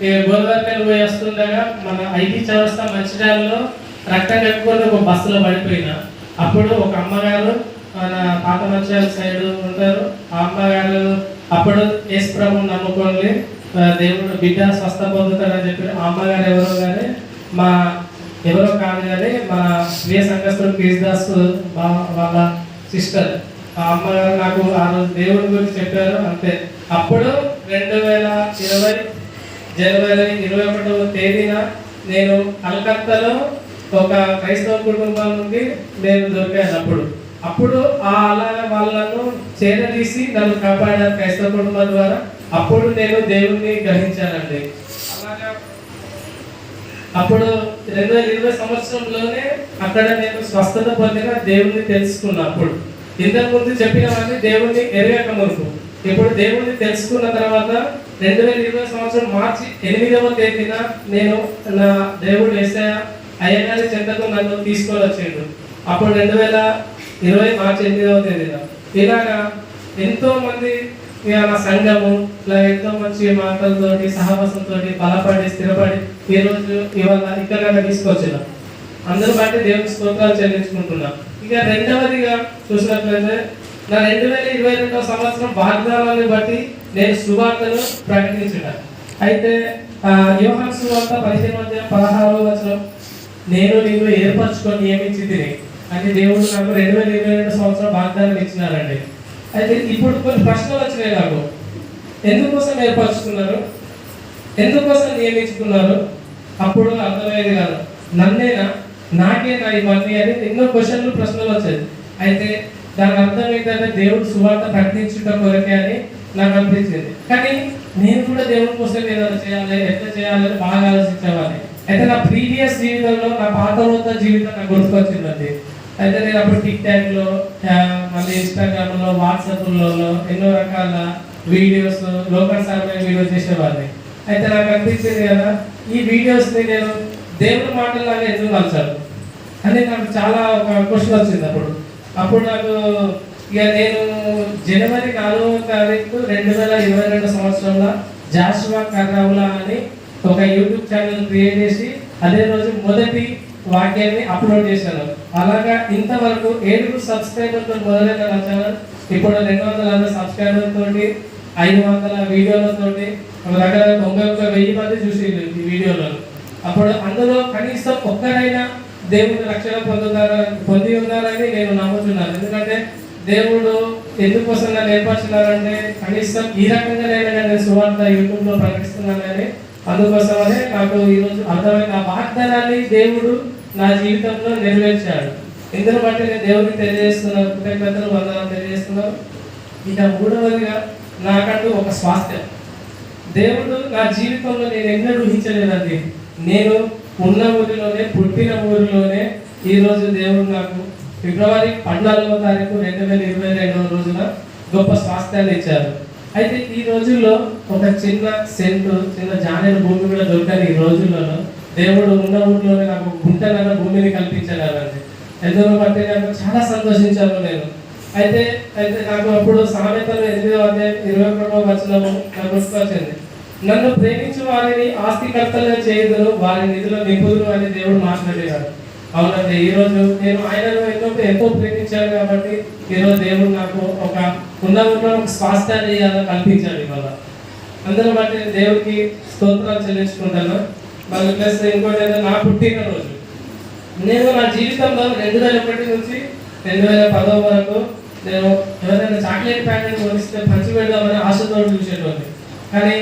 గోదావరిపల్లి పోయి వస్తుండగా మన ఐటీ చౌరస్తా మంచిర్యాలలో రక్తం కట్టుకొని ఒక బస్సులో పడిపోయిన అప్పుడు ఒక అమ్మగారు మన పాత మంచిర్యాల సైడ్ ఉంటారు. ఆ అమ్మగారు అప్పుడు యేసు ప్రభువుని నమ్ముకొని దేవుడు బిడ్డ స్వస్థ పొందుతాడని చెప్పి ఆ అమ్మగారు ఎవరో కాదు కానీ మా స్వీయ సంఘస్థుడు కేశదాస్ వాళ్ళ సిస్టర్. ఆ అమ్మగారు నాకు ఆ రోజు దేవుడి గురించి చెప్పారు అంతే. అప్పుడు 2020 జనవరి 21వ తేదీన నేను కలకత్తాలో ఒక క్రైస్తవ కుటుంబం నుండి నేను దొరికాను. అప్పుడు అలాగే వాళ్ళను చేరదీసి నన్ను కాపాడారు క్రైస్తవ కుటుంబం ద్వారా. అప్పుడు నేను దేవుణ్ణి గ్రహించానండి. అలాగా అప్పుడు 2020 సంవత్సరంలోనే అక్కడ నేను స్వస్థత పొందిన దేవుణ్ణి తెలుసుకున్నా. అప్పుడు ఇంతకుముందు చెప్పినవన్నీ దేవుణ్ణి ఎరగక మునుపు. ఇప్పుడు దేవుణ్ణి తెలుసుకున్న తర్వాత 2020 సంవత్సరం మార్చి 8వ తేదీన నేను నా దేవుడు యేసయ్య అయ్యగారి చెంతకు నన్ను తీసుకొని వచ్చిండు. అప్పుడు 2020 మార్చి 8వ తేదీన ఇలాగా ఎంతో మంది నా సంఘము ఇలా ఎంతో మంచి మాటలతోటి సహవాసంతో బలపడి స్థిరపడి ఈరోజు ఇవాళ ఇక్కడ తీసుకొచ్చిన అందరూ బట్టి దేవుని స్తోత్రాలు చెల్లించుకుంటున్నా. ఇక రెండవదిగా చూసినట్లయితే నా 2022వ సంవత్సరం వాగ్దానాన్ని బట్టి నేను సువార్తను ప్రకటించిన. అయితే యోహాను సువార్త 15:16 నేను నీవు ఏర్పరచుకొని నియమించి తిని అని దేవుడు నాకు 2022 సంవత్సరం వాగ్దానం ఇచ్చినారండి. అయితే ఇప్పుడు కొన్ని ప్రశ్నలు వచ్చినాయి నాకు. ఎందుకోసం ఏర్పరచుకున్నారు, ఎందుకోసం నియమించుకున్నారు? అప్పుడు అర్థమయ్యేది కాదు. నన్నేనా, నాకేనా ఇవన్నీ అని ఎన్నో ప్రశ్నలు వచ్చాయి. అయితే దాని అర్థం ఏంటంటే దేవుడు సువార్త ప్రకటించుట కొరకే అని నాకు అనిపించింది. కానీ నేను కూడా దేవుడి కోసం ఏదైనా చేయాలి, ఎట్లా చేయాలని బాగా ఆలోచించేవాడిని. అయితే నా ప్రీవియస్ జీవితంలో నా పాత జీవితం నాకు గుర్తుకొచ్చిందండి. అయితే నేను అప్పుడు టిక్టాక్లో మళ్ళీ ఇన్స్టాగ్రామ్లో వాట్సాప్లో ఎన్నో రకాల వీడియోస్ లోకానుసారమైన వీడియోస్ చేసేవాడిని. అయితే నాకు అనిపించింది కదా ఈ వీడియోస్ని నేను దేవుడి మాటలాగా ఎందుకు మలచాను అని నాకు చాలా ఒక క్వశ్చన్ వచ్చింది. అప్పుడు నాకు ఇక నేను జనవరి 4వ తారీఖు 2022 సంవత్సరంలో జాషువా కర్రావులా అని ఒక యూట్యూబ్ ఛానల్ క్రియేట్ చేసి అదే రోజు మొదటి వాక్యాన్ని అప్లోడ్ చేశాను. అలాగా ఇంతవరకు 7 సబ్స్క్రైబర్తో మొదలైన నా ఛానల్ ఇప్పుడు 260 సబ్స్క్రైబర్తో 500 వీడియోలతోటి ఒక దగ్గర 91,000 మంది చూసి ఈ వీడియోలను. అప్పుడు అందులో కనీసం ఒక్కరైనా దేవుని రక్షణ పొంది ఉన్నారని నేను నమ్ముతున్నాను. ఎందుకంటే దేవుడు ఎందుకోసం నన్ను ఏర్పరిచినారంటే కనీసం ఈ రకంగా నేను సువార్త యూట్యూబ్లో ప్రకటిస్తున్నానని, అందుకోసమనే నాకు ఈరోజు అర్థమైన ఆ వాగ్దానాన్ని దేవుడు నా జీవితంలో నెరవేర్చాడు. ఇందులో బట్టి నేను దేవుడికి తెలియజేస్తున్నాను, కృతజ్ఞతలు వందనాలు తెలియజేస్తున్నాను. ఇక మూడవదిగా నాకంటూ ఒక స్వాస్థ్యం దేవుడు నా జీవితంలో నేను ఎన్నడూ ఊహించలేదండి. నేను ఉన్న ఊరిలోనే పుట్టిన ఊరిలోనే ఈరోజు దేవుడు నాకు ఫిబ్రవరి 14వ తారీఖు 2022వ రోజున గొప్ప స్వాస్థ్యాన్ని ఇచ్చారు. అయితే ఈ రోజుల్లో ఒక చిన్న జానేడు భూమి కూడా దొరకని ఈ రోజులలో దేవుడు ఉన్న ఊరిలోనే నాకు గుంటనన్న భూమిని కల్పించాలండి. ఎందుకు బట్టి నాకు చాలా సంతోషించాను నేను. అయితే నాకు అప్పుడు సామెతలు 8:21 నాకు గుర్తుకొచ్చింది. నన్ను ప్రేమించు వారిని ఆస్తికర్తలుగా చేయదును, వారి నిధులు నింపుదును అని దేవుడు మాట్లాడేవాడు. అవునండి, ఈరోజు నేను ఆయనను ఎంతో ప్రేమించాను కాబట్టి ఈరోజు దేవుడు నాకు ఒక ఉన్న స్వాస్థ్యాన్ని కల్పించాడు ఇవాళ. అందరూ బట్టి దేవుడికి స్తోత్రాలు చెల్లించుకుంటాను. మళ్ళీ ప్లస్ ఇంకోటి నా పుట్టినరోజు నేను నా జీవితంలో 2001 నుంచి 2010 వరకు నేను ఎవరైనా చాక్లెట్ ప్యాకెట్ కొనిస్తే పంచి పెడదామని ఆశతో చూసేటోని. కానీ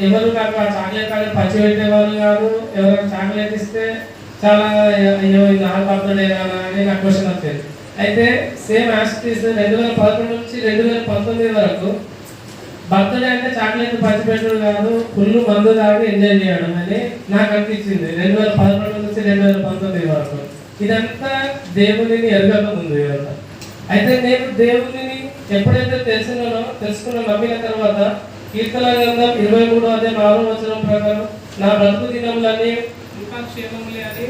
ఎవరు నాకు ఆ చాక్లెట్ ప్యాకెట్ పంచి పెట్టేవాళ్ళు కాదు. ఎవరైనా చాక్లెట్ ఇస్తే చాలా అయ్యో ఇది నా బర్త్డే అని నాకు క్వశ్చన్ వచ్చేది. అయితే సేమ్ యాక్టివిటీస్ 2011 నుంచి 2019 వరకు బర్త్డే అంటే చాక్లెట్ పంచిపెట్టడం కాదు, ఫుల్ మందు తాగి ఎంజాయ్ చేయడం అని నాకు అనిపించింది 2011 నుంచి 2019 వరకు. ఇదంతా దేవునిని ఎరగక ముందు ఇదంతా. అయితే నేను దేవునిని ఎప్పుడైతే తెలుసుకున్న నమ్మిన తర్వాత కీర్తన గ్రంథం 23:4 ప్రకారం నా బ్రతుకు దినములన్నీ ఇంకా క్షేమములే అని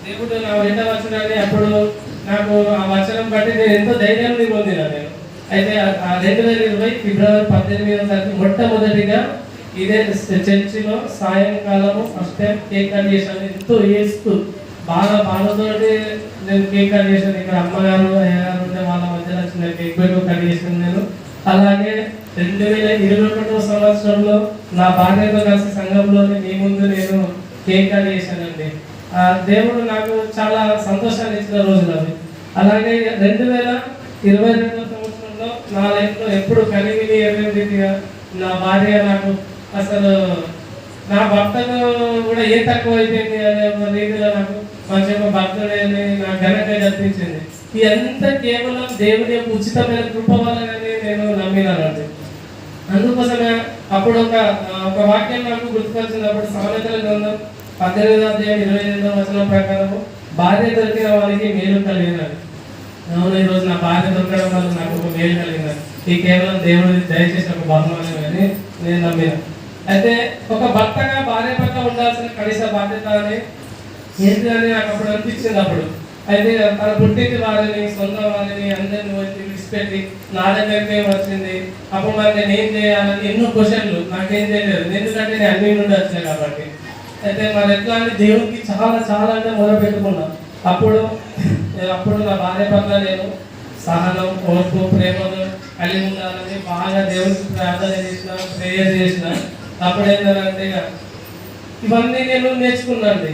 దేవుడు నా వెంట వచనాన్ని అప్పుడు నాకు ఆ వచనం బట్టి నేను ఎంతో ధైర్యాన్ని పొందినా నేను. అయితే 2020 ఫిబ్రవరి 18వ తారీఖు మొట్టమొదటిగా ఇదే చర్చిలో సాయంకాలము ఫస్ట్ టైం కేక్ కట్ చేశాను. ఎంతో ఏడుస్తూ బాధతోటి నేను కేక్ కట్ చేశాను. ఇక్కడ అమ్మగారు అయ్యగారు ఉంటే వాళ్ళ మధ్యలో చిన్న కేక్ పెట్టి కట్ చేశాను నేను. అలాగే 2021 సంవత్సరంలో నా భార్యతో కలిసి సంఘంలోనే మీ ముందు నేను కేక్ కట్ చేశానండి. దేవుడు నాకు చాలా సంతోషాన్ని ఇచ్చిన రోజులు అవి. అలాగే 2022 సంవత్సరంలో నా లైఫ్లో ఎప్పుడు కలిగిని రీతిగా నా భార్య నాకు అసలు నా భర్తకు కూడా ఏ తక్కువ అయిపోయింది అనే రీతిలో నాకు మంచిగా భర్తడేని నాకు ఘనంగా జరిపించింది. ఇదంతా కేవలం దేవుని యొక్క ఉచితమైన కృప వలనని నేను నమ్మినానండి. అందుకోసమే అప్పుడు ఒక వాక్యం నాకు గుర్తుకొచ్చినప్పుడు సామెతల గ్రంథం 18:22 ప్రకారము భార్య దొరికిన వారికి మేలు కలిగినది. అవును, ఈరోజు నా భార్య దొరకడం వల్ల నాకు ఒక మేలు కలిగినది. ఈ కేవలం దేవుడి దయచేసి ఒక బహుమానం అని నేను నమ్మిన. అయితే ఒక భర్తగా భార్య పట్ల ఉండాల్సిన కనీస బాధ్యత అని ఏంటిదని నాకు అప్పుడు అనిపించింది. అప్పుడు అయితే తన పుట్టింటి వారిని సొంత వారిని అందరిని వచ్చి విడిచిపెట్టి నా దగ్గరికి వచ్చింది. అప్పుడు మరి నేను ఏం చేయాలని ఎన్నో క్వశ్చన్లు, నాకేం చేయలేదు ఎందుకంటే నేను అన్ని నుండి వచ్చాను కాబట్టి. అయితే మరి ఎట్లా అంటే దేవుడికి చాలా చాలా అంటే మొదలు పెట్టుకున్నా. అప్పుడు నా భార్య పట్ల నేను సహనం, ఓర్పు, ప్రేమను కలిగి ఉండాలని బాగా దేవుడికి ప్రార్థన చేసిన, ప్రేయర్ చేసిన. అప్పుడు ఏంటంటే ఇవన్నీ నేను నేర్చుకున్నాను.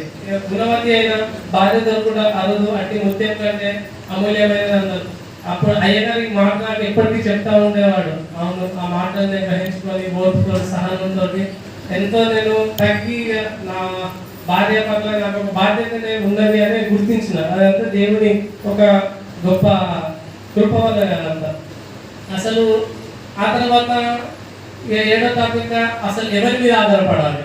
గుణవతి అయిన భార్య దొరకకుండా అరుదు, అట్టి ముత్యం కంటే అమూల్యమైనది అన్నారు. అప్పుడు అయ్యగారికి మాట్లాడి ఎప్పటికీ చెప్తా ఉండేవాడు. అవును, ఆ మాటలు నేను గ్రహించుకొని ఓర్పుతో సహనంతో ఎంతో నేను తగ్గి నా భార్య పట్ల నాకు ఒక బాధ్యత ఉన్నది అని గుర్తించిన. అదంతా దేవుని ఒక గొప్ప కృప వల్ల అదంతా. అసలు ఆ తర్వాత 7వ టాపిక్ అసలు ఎవరి మీద ఆధారపడాలి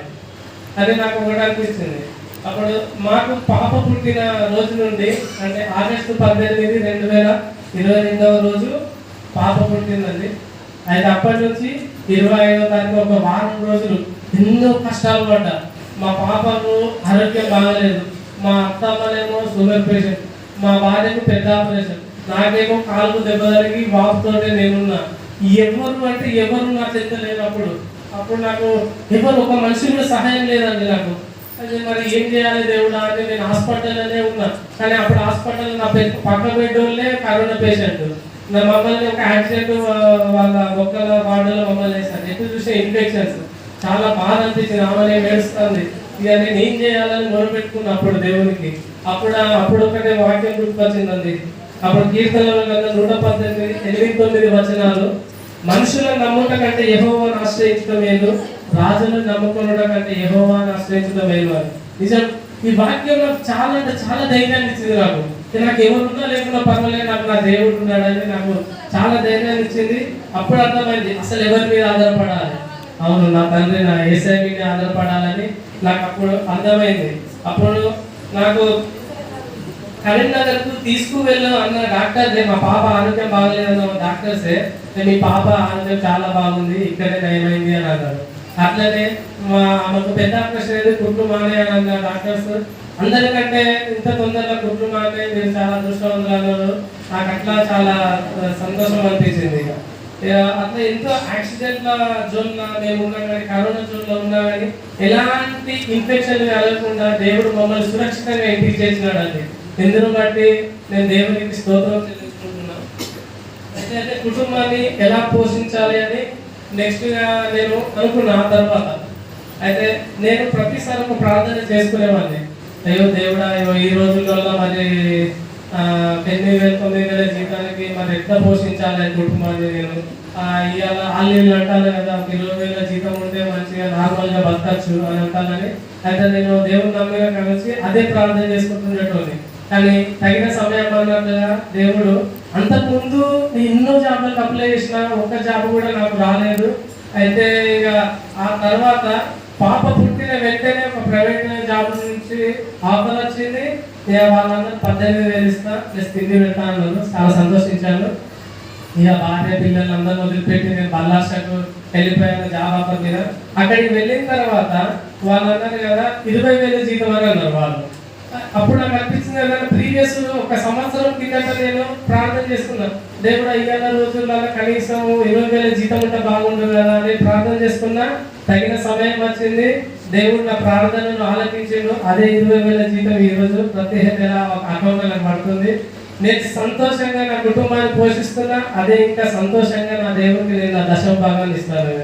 అది నాకు ఒకటి అనిపించింది. అప్పుడు మాకు పాప పుట్టిన రోజు నుండి అంటే ఆగస్టు 18, 2022 రోజు పాప పుట్టిందండి. అయితే అప్పటి నుంచి 25వ తారీఖు ఒక వారం రోజులు ఎన్నో కష్టాలు పడ్డా. మా పాపకు ఆరోగ్యం బాగలేదు, మా అత్తమ్మనేమో షుగర్ పేషెంట్, మా భార్యకు పెద్ద ఆపరేషన్, నాకేమో కాలుకు దెబ్బ తగిలి వాపుతోటే నేనున్నా. ఎవరు అంటే ఎవరు నా చెంత లేనప్పుడు నాకు ఎవరు ఒక మనిషి కూడా సహాయం లేదండి నాకు. అదే మరి ఏం చేయాలి దేవుడా అంటే నేను హాస్పిటల్లోనే ఉన్నా. కానీ అప్పుడు హాస్పిటల్ నా పక్క బెడ్ వాళ్ళే కరోనా పేషెంట్. నా మమ్మల్ని ఒక యాక్సిడెంట్ వాళ్ళ ఒక్కల వార్డులో మమ్మల్ని వేస్తారు. ఎప్పుడు చూసే ఇన్ఫెక్షన్స్ చాలా బాధ అనిపించింది. ఆమె ఏడుస్తుంది. ఇక నేను ఏం చేయాలని మొదలుపెట్టుకున్నా అప్పుడు దేవునికి. అప్పుడు ఒకటే వాక్యం గుర్తుకొచ్చిందండి. అప్పుడు కీర్తనల 118, 8-9 మనుషులను నమ్ముట కంటే యెహోవాను ఆశ్రయించడం మేలు, రాజులను నమ్ముకునుట కంటే యెహోవాను ఆశ్రయించడం మేలు అని. నిజం, ఈ వాక్యం నాకు చాలా అంటే చాలా ధైర్యాన్ని ఇచ్చింది. నాకు ఎవరున్నా లేకున్నా పర్వాలేదు, నాకు నా దేవుడు ఉన్నాడని నాకు చాలా ధైర్యాన్ని ఇచ్చింది. అప్పుడు అర్థమైంది అసలు ఎవరి మీద ఆధారపడాలి. అవును, నా తండ్రి నా యేసయ్య మీద ఆధారపడాలని నాకు అప్పుడు అర్థమైంది. అప్పుడు నాకు కరీంనగర్కు తీసుకువెళ్ళు అన్న డాక్టర్, మా పాప ఆరోగ్యం బాగలేదన్న డాక్టర్సే మీ పాప ఆరోగ్యం చాలా బాగుంది, ఇక్కడే నయమైంది అని అన్నారు. అట్లనే ఆమెకు పెద్ద ఆపరేషన్ అయితే కుట్లు మానే అని అన్న డాక్టర్స్, అందరికంటే ఇంత తొందరగా కుట్లు మానే మీరు చాలా అదృష్టవంతులు. నాకు అట్లా చాలా సంతోషం అనిపించింది. అట్లా ఎంతో యాక్సిడెంట్ల జోన్లో మేము ఉన్నాం కానీ, కరోనా జోన్లో ఉన్నా కానీ ఎలాంటి ఇన్ఫెక్షన్ కలగకుండా దేవుడు మమ్మల్ని సురక్షితంగా ఇంటికి చేసినాడు అండి. ఇందును బట్టి నేను దేవునికి స్తోత్రం చెల్లించుకుంటున్నాను. అయితే కుటుంబాన్ని ఎలా పోషించాలి అని నెక్స్ట్గా నేను అనుకున్నా. ఆ తర్వాత అయితే నేను ప్రతిసారి ఒక ప్రార్థన చేసుకునేవాడిని. అయ్యో దేవుడా, ఈ రోజుల్లో మరి 8,000, 9,000 జీతానికి మరి ఎట్లా పోషించాలి కుటుంబాన్ని. నేను ఇవాళ వాళ్ళు అంటాను కదా, 20,000 జీతం ఉంటే మంచిగా నార్మల్గా బతకచ్చు అని అంటానని. అయితే నేను దేవుని నమ్మిన కలిసి అదే ప్రార్థన చేసుకుంటుండేటోని. కానీ తగిన సమయం అన్నట్టుగా దేవుడు అంతకుముందు ఎన్నో జాబ్లకు అప్లై చేసిన ఒక్క జాబ్ కూడా నాకు రాలేదు. అయితే ఇక ఆ తర్వాత పాప పుట్టిన వెంటనే ఒక ప్రైవేట్ జాబ్ నుంచి ఆఫర్ వచ్చింది. వాళ్ళందరూ 18,000 ఇస్తా ప్లస్ తిండి పెడతా అన్నారు. చాలా సంతోషించాను. ఇక భార్య పిల్లలు అందరూ వదిలిపెట్టి నేను బల్లాషకు వెళ్ళిపోయాను జాబ్ ఆఫర్ మీద. అక్కడికి వెళ్ళిన తర్వాత వాళ్ళు అన్నారు కదా 20,000 జీతం అని అన్నారు. వాళ్ళు అప్పుడు నాకు అనిపించింది ఏదైనా ప్రీవియస్ ఒక సంవత్సరం కిందట నేను ప్రార్థన చేసుకున్నాను, దేవుడు అయ్యాల రోజుల్లో కనీసం 20,000 జీతం ఉంటే బాగుండదు కదా అని ప్రార్థన చేసుకున్నా. తగిన సమయం వచ్చింది, దేవుడు నా ప్రార్థనను ఆలకించిండు. అదే 20,000 జీతం ఈ రోజు ప్రతి నెల అకౌంట్ నాకు పడుతుంది. నేను సంతోషంగా నా కుటుంబాన్ని పోషిస్తున్నా. అదే ఇంకా సంతోషంగా నా దేవుడికి నేను నా దశమ భాగాన్ని ఇస్తాను.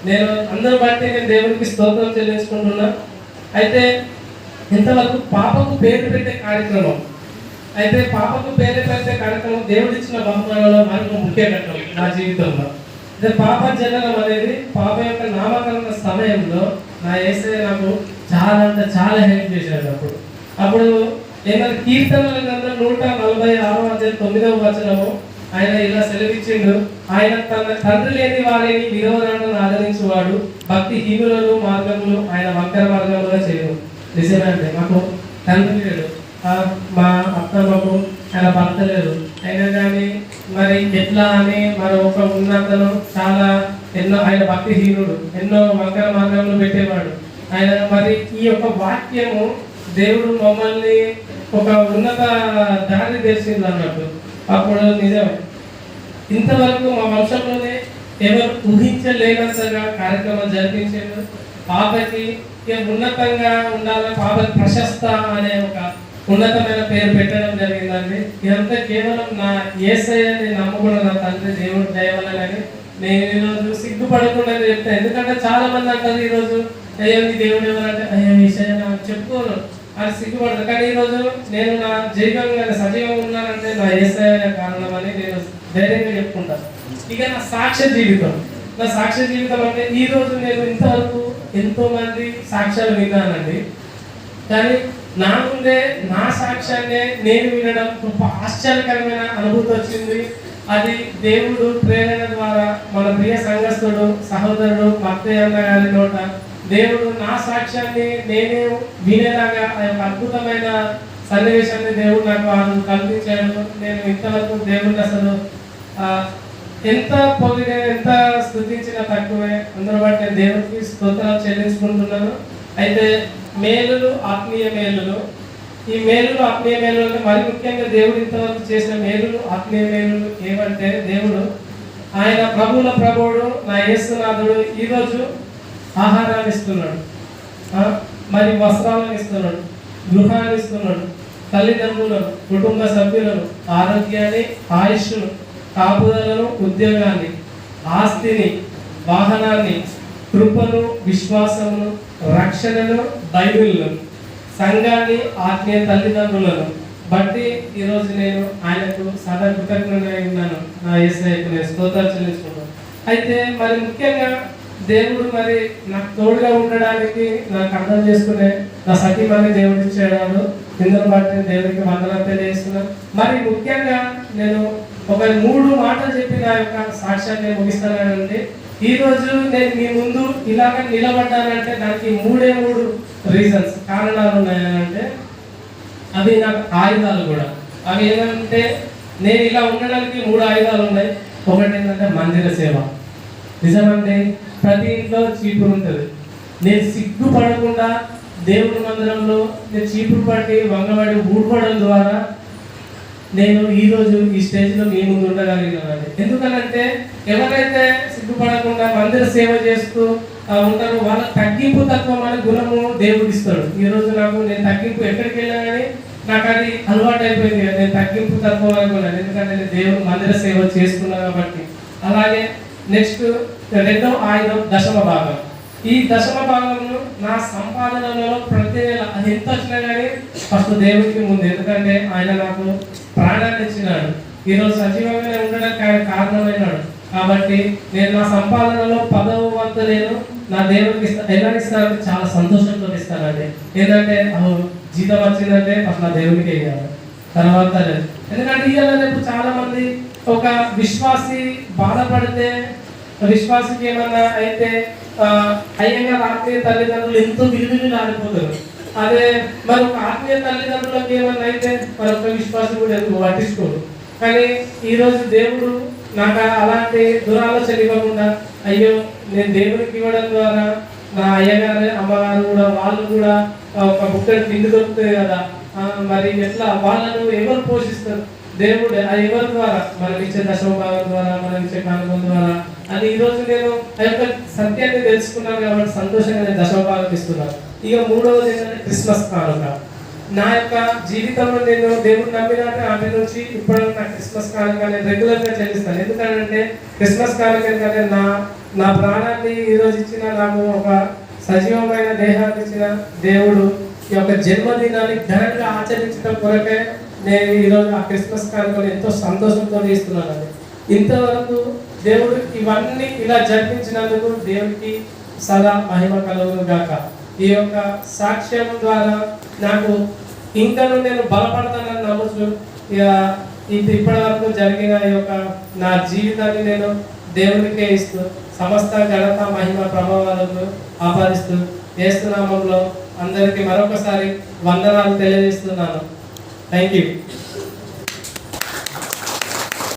నేను అందరూ బట్టి నేను దేవుడికి స్తోత్రం చెల్లించుకుంటున్నా. అయితే ఇంతవరకు పాపకు పేరు పెట్టే కార్యక్రమం, అయితే పాపకు పేరు పెట్టే కార్యక్రమం దేవుడు ఇచ్చిన బహుమానంలో మనకు ముఖ్య ఘట్టం నా జీవితంలో. అయితే పాప జననం అనేది, పాప యొక్క నామకరణ సమయంలో నా యేసయ్య నాకు చాలా అంటే చాలా హెల్ప్ చేశాడు. అప్పుడు ఏమైనా కీర్తనల గ్రంథం 146:9 ఆయన ఇలా సెలవిచ్చిండు, ఆయన తన తండ్రి లేని వారిని విరోధాలను ఆదరించేవాడు, భక్తి హీనులను మార్గములు ఆయన వంకర మార్గంలో చేయడు. నిజమే, మాకు తండ్రి లేడు, మా అత్తమ్మకు ఆయన భర్త లేరు, అయినా కానీ మరి ఎట్లా అని మరి ఒక ఉన్నతను చాలా ఆయన భక్తిహీనుడు, ఎన్నో వంకర మార్గంలో పెట్టేవాడు ఆయన. మరి ఈ యొక్క వాక్యము దేవుడు మమ్మల్ని ఒక ఉన్నత దారి తెరిచింది అన్నట్టు. అప్పుడు నిజమే, ఇంతవరకు మా వంశంలోనే ఎవరు ఊహించలేనంతగా కార్యక్రమం జరిపించారు. పాపకి ఉన్నతంగా ఉండాలని, పాపకి ప్రశస్త అనే ఒక ఉన్నతమైన పేరు పెట్టడం జరిగిందండి. ఇదంతా కేవలం నా యేసయ్యని నమ్ముకున్న నా తండ్రి దేవుడు దయవలనని నేను ఈరోజు సిగ్గుపడకుండా చెప్తాను. ఎందుకంటే చాలా మంది అంటారు ఈరోజు, అయ్యో నీ దేవుడు ఎవరంటే అయ్యో యేసయ్య చెప్పుకోను అని సిగ్గుపడదు. కానీ ఈరోజు నేను నా జీవితంగా సజీవంగా ఉన్నానంటే నా యేసయ్య కారణం అని నేను ధైర్యంగా చెప్పుకుంటాను. ఇక నా సాక్ష్య జీవితం, నా సాక్ష్య జీవితం అంటే ఈరోజు నేను ఇంతవరకు ఎంతో మంది సాక్ష్యాలు విన్నానండి. కానీ నా ముందే నా సాక్ష్యాన్ని నేను వినడం గొప్ప ఆశ్చర్యకరమైన అనుభూతి వచ్చింది. అది దేవుడు ప్రేరణ ద్వారా మన ప్రియ సంఘస్థుడు సహోదరుడు మత్తయ్య అన్న గారి నోట దేవుడు నా సాక్ష్యాన్ని నేనే వినేలాగా ఆ యొక్క అద్భుతమైన సన్నివేశాన్ని దేవుడు నాకు కల్పించాడు. నేను ఇంతవరకు దేవుడిని అసలు ఎంత పొగిడే ఎంత స్తుతించినా తక్కువే. అందరూ బట్టి నేను దేవుడికి స్తోత్రాలు చెల్లించుకుంటున్నాను. అయితే మేలులు ఆత్మీయ మేలులు, ఈ మేలులు ఆత్మీయ మేలులు అంటే మరి ముఖ్యంగా దేవుడు ఇంతవరకు చేసిన మేలులు ఆత్మీయ మేలులు ఏమంటే, దేవుడు ఆయన ప్రభువుల ప్రభువుడు నా యేసునాథుడు ఈరోజు ఆహారాన్ని ఇస్తున్నాడు, మరి వస్త్రాలను ఇస్తున్నాడు, గృహాన్ని ఇస్తున్నాడు, తల్లిదండ్రులను కుటుంబ సభ్యులను ఆరోగ్యాన్ని ఆయుష్ను కాపుదలను ఉద్యోగాన్ని ఆస్తిని వాహనాన్ని కృపను విశ్వాసమును రక్షణను బైబిల్ను సంఘాన్ని ఆత్మీయ తల్లిదండ్రులను బట్టి ఈరోజు నేను ఆయనకు సదా కృతజ్ఞుడిగా ఉన్నాను. నా యేసయ్యకు నేను స్తోత్రాలు చెల్లించుకుంటాను. అయితే మరి ముఖ్యంగా దేవుడు మరి నాకు తోడుగా ఉండడానికి నాకు అర్థం చేసుకునే నా సతీమణి దేవుడు ఇచ్చాడు. ఇందులో బట్టి దేవుడికి వందనాలు తెలియజేస్తున్నాను. మరి ముఖ్యంగా నేను ఒక 3 మాటలు చెప్పి నా యొక్క సాక్ష్యాన్ని ముగిస్తానండి. ఈ రోజు నేను మీ ముందు ఇలాగ నిలబడ్డానంటే దానికి 3 రీజన్స్, కారణాలు ఉన్నాయంటే అవి నాకు ఆయుధాలు కూడా. అవి ఏంటంటే నేను ఇలా ఉండడానికి 3 ఆయుధాలు ఉన్నాయి. ఒకటి ఏంటంటే మందిర సేవ. నిజమంటే ప్రతి ఇంట్లో చీపురు ఉంటుంది. నేను సిగ్గుపడకుండా దేవుడి మందిరంలో నేను చీపురు పట్టి వంగబడి ఊడుకోవడం ద్వారా నేను ఈరోజు ఈ స్టేజ్లో మీ ముందు ఉండగలిగినానండి. ఎందుకనంటే ఎవరైతే సిగ్గుపడకుండా మందిర సేవ చేస్తూ ఉంటారో వాళ్ళ తగ్గింపు తత్వం అనే గుణము దేవుడు ఇస్తాడు. ఈరోజు నాకు నేను తగ్గింపు ఎక్కడికి వెళ్ళినా కానీ నాకు అది అలవాటు అయిపోయింది. నేను తగ్గింపు తత్వం అనుకున్నాను, ఎందుకంటే నేను దేవుడు మందిర సేవ చేసుకున్నాను కాబట్టి. అలాగే నెక్స్ట్ 2వ ఆయుధం దశమ భాగం. ఈ దశమ భాగంలో నా సంపాదనలో ప్రతి నెల అది ఎంత వచ్చినా కానీ ఫస్ట్ దేవుడికి ముందు, ఎందుకంటే ఆయన నాకు ప్రాణాన్ని ఇచ్చినాడు. ఈరోజు సజీవంగానే ఉండడానికి ఆయన కారణమైనాడు. కాబట్టి నేను నా సంపాదనలో 10వ వంతు నేను నా దేవుడికి ఎలా ఇస్తానంటే చాలా సంతోషంతో ఇస్తానండి. ఏంటంటే జీతం వచ్చిందంటే ఫస్ట్ నా దేవుడికి వేయాలి, తర్వాత ఎందుకంటే ఇవాళ రేపు చాలా మంది ఒక విశ్వాసి బాధపడితే, విశ్వాసికి ఏమన్నా అయితే అయ్యంగా ఆత్మీయ తల్లిదండ్రులు ఎంతో విలువలు ఆడిపోతారు. అదే మరి ఒక ఆత్మీయ తల్లిదండ్రులకు ఏమన్నా అయితే మరొక విశ్వాసం కూడా ఎందుకు పట్టించుకోరు. కానీ ఈరోజు దేవుడు నాకు అలాంటి దురాలోచన ఇవ్వకుండా, అయ్యో నేను దేవుడికి ఇవ్వడం ద్వారా నా అయ్యగారు అమ్మగారు కూడా వాళ్ళు కూడా ఒక బుక్కడి తిండి దొరుకుతుంది కదా, మరి ఎట్లా వాళ్ళను ఎవరు పోషిస్తారు? దేవుడు. అది ఎవరి ద్వారా? మనం ఇచ్చే దశమ భాగం ద్వారా, మనం ఇచ్చే కానుకల ద్వారా అని ఈరోజు నేను ఆ యొక్క సత్యాన్ని తెలుసుకున్నాను కాబట్టి సంతోషంగా నేను దశమ భాగం ఇస్తున్నాను. ఇక మూడవది ఏంటంటే క్రిస్మస్ కానుక. నా యొక్క జీవితంలో నేను దేవుడు నమ్మినాక ఆమె నుంచి ఇప్పుడు నా క్రిస్మస్ కానుక నేను రెగ్యులర్గా చెల్లిస్తాను. ఎందుకంటే క్రిస్మస్ కానుక ఎందుకంటే నా ప్రాణాన్ని ఈరోజు ఇచ్చిన, నాకు ఒక సజీవమైన దేహాన్ని ఇచ్చిన దేవుడు ఈ యొక్క జన్మదినాన్ని ఘనంగా ఆచరించడం కొరకే నేను ఈరోజు ఆ క్రిస్మస్ కానుకను ఎంతో సంతోషంతో ఇస్తున్నాను. ఇంతవరకు దేవుడు ఇవన్నీ ఇలా జరిపించినందుకు దేవుడికి సదా మహిమ కలుగును గాక. ఈ యొక్క సాక్ష్యం ద్వారా నాకు ఇంకను నేను బలపడతానని నమ్ముచు ఇప్పటి వరకు జరిగిన ఈ యొక్క నా జీవితాన్ని నేను దేవుడికే ఇస్తూ సమస్త ఘనత మహిమ ప్రభావాలను ఆపాదిస్తూ యేసు నామములో అందరికీ మరొకసారి వందనాలు తెలియజేస్తున్నాను. Thank you.